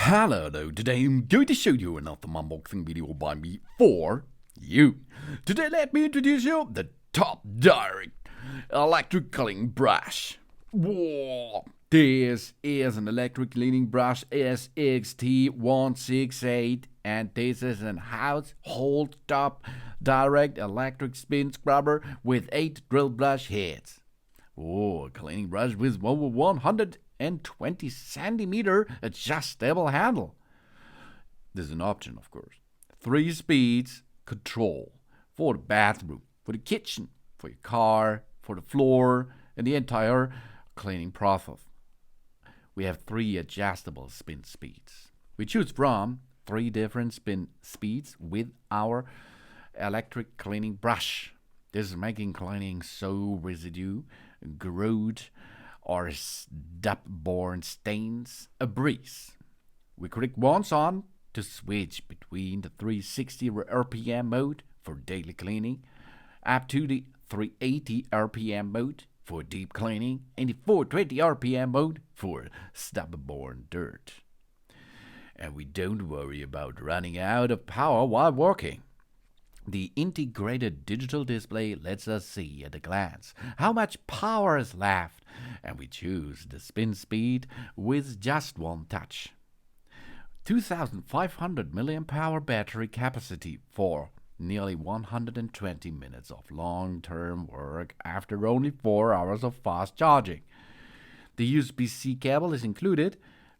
Hello, today I'm going to show you another unboxing video by me for you. Today let me introduce you the TopDirect electric cleaning brush. Whoa. This is an electric cleaning brush SXT168 and this is an household TopDirect electric spin scrubber with 8 drill brush heads. A cleaning brush with over 120 centimeter adjustable handle. There's an option, of course. 3 speeds control for the bathroom, for the kitchen, for your car, for the floor, and the entire cleaning process. We have 3 adjustable spin speeds. We choose from 3 different spin speeds with our electric cleaning brush. This is making cleaning so residue, grout, or stub-borne stains a breeze. We click once on to switch between the 360 RPM mode for daily cleaning up to the 380 RPM mode for deep cleaning and the 420 RPM mode for stub-borne dirt. And we don't worry about running out of power while working. The integrated digital display lets us see at a glance how much power is left, and we choose the spin speed with just one touch. 2500 mAh battery capacity for nearly 120 minutes of long-term work after only 4 hours of fast charging. The USB-C cable is included.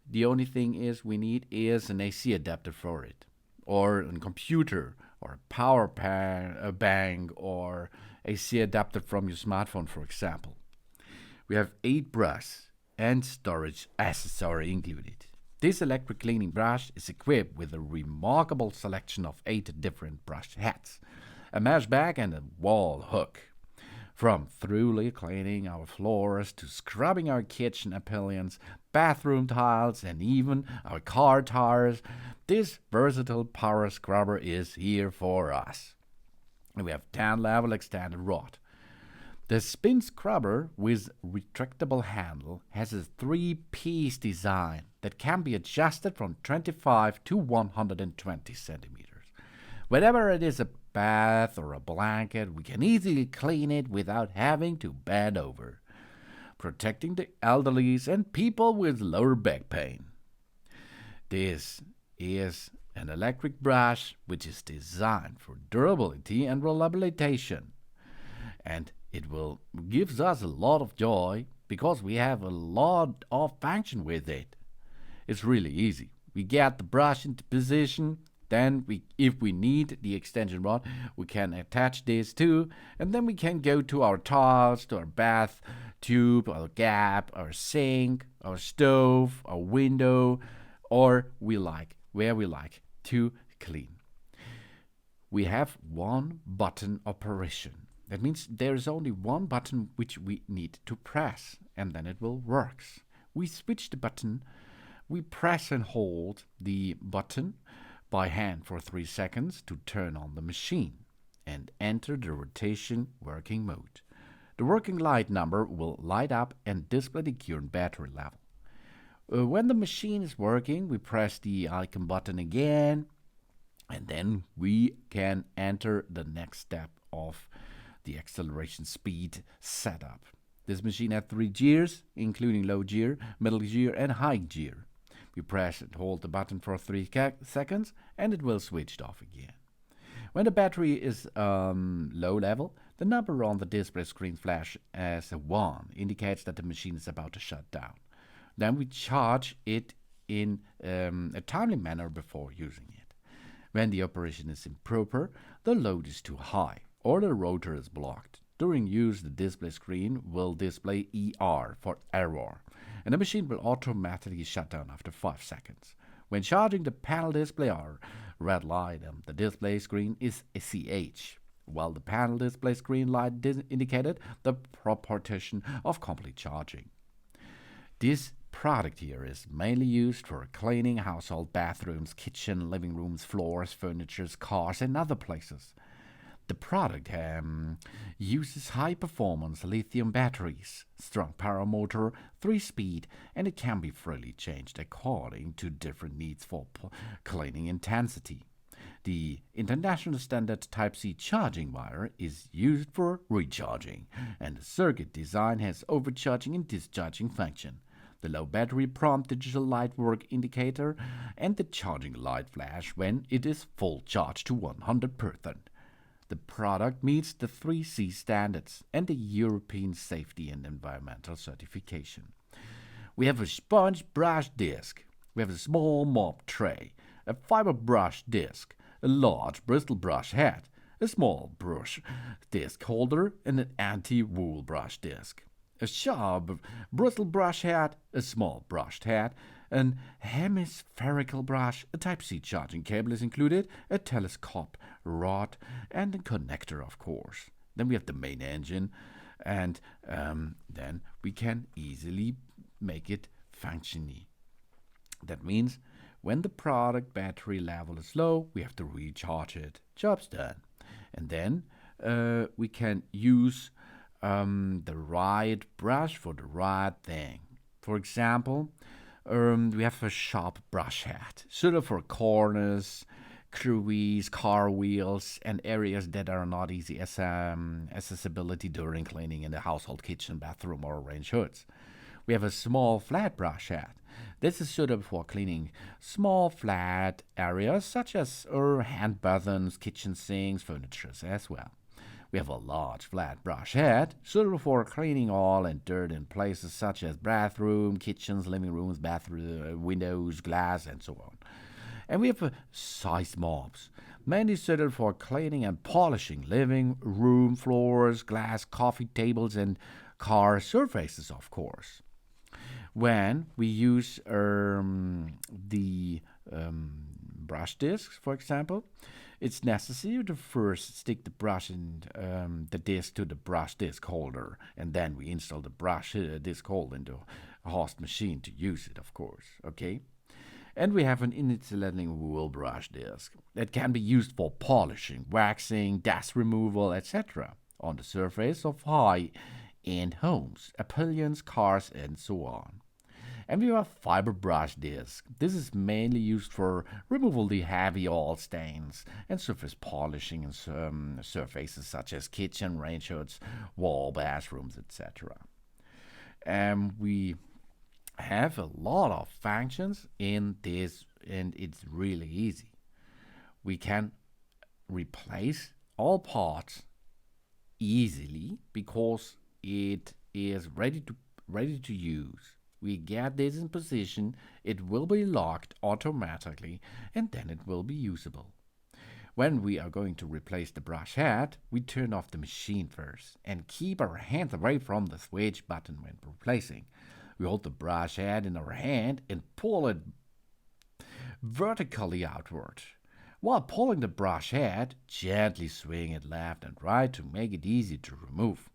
The only thing we need is an AC adapter for it, or a computer, or a power bank, or AC adapter from your smartphone, for example. We have 8 brushes and storage accessory included. This electric cleaning brush is equipped with a remarkable selection of 8 different brush heads, a mesh bag and a wall hook. From thoroughly cleaning our floors to scrubbing our kitchen appliances, bathroom tiles, and even our car tires, this versatile power scrubber is here for us. We have 10-level extended rod. The spin scrubber with retractable handle has a 3-piece design that can be adjusted from 25 to 120 centimeters. Whether it is a bath or a blanket, we can easily clean it without having to bend over, protecting the elderly and people with lower back pain. This is an electric brush which is designed for durability and reliability, and it will gives us a lot of joy because we have a lot of function with it. It's really easy. We get the brush into position, then if we need the extension rod, we can attach this too, and then we can go to our tiles, to our bath tube, our gap, our sink, our stove, our window, or where we like to clean. We have one button operation. That means there is only one button which we need to press, and then it will work. We switch the button. We press and hold the button by hand for 3 seconds to turn on the machine and enter the rotation working mode. The working light number will light up and display the current battery level. When the machine is working, we press the icon button again, and then we can enter the next step of the acceleration speed setup. This machine has 3 gears, including low gear, middle gear, and high gear. We press and hold the button for 3 seconds, and it will switch off again. When the battery is low level, the number on the display screen flashes as a 1, indicates that the machine is about to shut down. Then we charge it in a timely manner before using it. When the operation is improper, the load is too high, or the rotor is blocked. During use, the display screen will display ER for error, and the machine will automatically shut down after 5 seconds. When charging, the panel display our red light and the display screen is a CH, while the panel display screen light indicated the proportion of complete charging. This product here is mainly used for cleaning household bathrooms, kitchen, living rooms, floors, furniture, cars, and other places. The product uses high-performance lithium batteries, strong power motor, 3-speed, and it can be freely changed according to different needs for cleaning intensity. The international standard Type-C charging wire is used for recharging, and the circuit design has overcharging and discharging function. The low battery prompt digital light work indicator, and the charging light flash when it is full charge to 100%. The product meets the 3C standards and the European Safety and Environmental Certification. We have a sponge brush disc, we have a small mop tray, a fiber brush disc, a large bristle brush head, a small brush disc holder, and an anti-wool brush disc. A sharp bristle brush head, a small brushed head, an hemispherical brush, a Type-C charging cable is included, a telescope rod, and a connector, of course. Then we have the main engine, and then we can easily make it functioning. That means when the product battery level is low, we have to recharge it. Job's done. And then we can use the right brush for the right thing. For example, we have a sharp brush head, suited for corners, crevices, car wheels, and areas that are not easy accessibility during cleaning in the household kitchen, bathroom, or range hoods. We have a small flat brush head. This is suitable for cleaning small flat areas such as hand buttons, kitchen sinks, furniture as well. We have a large flat brush head, suitable for cleaning oil and dirt in places such as bathroom, kitchens, living rooms, bathroom, windows, glass, and so on. And we have sized mops, mainly suited for cleaning and polishing living room floors, glass, coffee tables, and car surfaces, of course. When we use the brush discs, for example, it's necessary to first stick the brush and the disc to the brush disc holder, and then we install the brush disc holder into a host machine to use it, of course. Okay. And we have an insulating wool brush disc that can be used for polishing, waxing, dust removal, etc. on the surface of high-end homes, appliances, cars, and so on. And we have fiber brush disc. This is mainly used for removal the heavy oil stains and surface polishing in surfaces such as kitchen, range hoods, wall, bathrooms, etc. And we have a lot of functions in this, and it's really easy. We can replace all parts easily because it is ready to use. We get this in position, it will be locked automatically, and then it will be usable. When we are going to replace the brush head, we turn off the machine first and keep our hands away from the switch button when replacing. We hold the brush head in our hand and pull it vertically outward. While pulling the brush head, gently swing it left and right to make it easy to remove.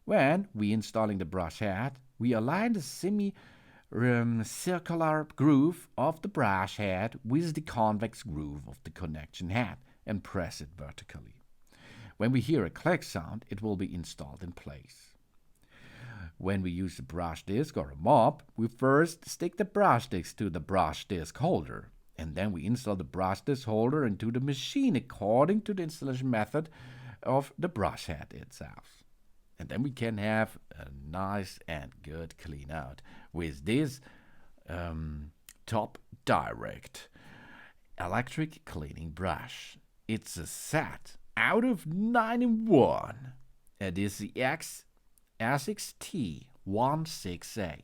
When we installing the brush head, we align the semi-circular groove of the brush head with the convex groove of the connection head and press it vertically. When we hear a click sound, it will be installed in place. When we use a brush disc or a mop, we first stick the brush disc to the brush disc holder, and then we install the brush disc holder into the machine according to the installation method of the brush head itself. And then we can have a nice and good clean out with this TopDirect electric cleaning brush. It's a set out of 9 in 1. It is the SXT168.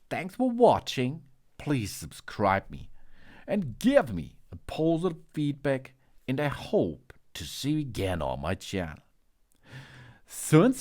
Thanks for watching. Please subscribe me and give me a positive feedback, and I hope to see you again on my channel. Soon.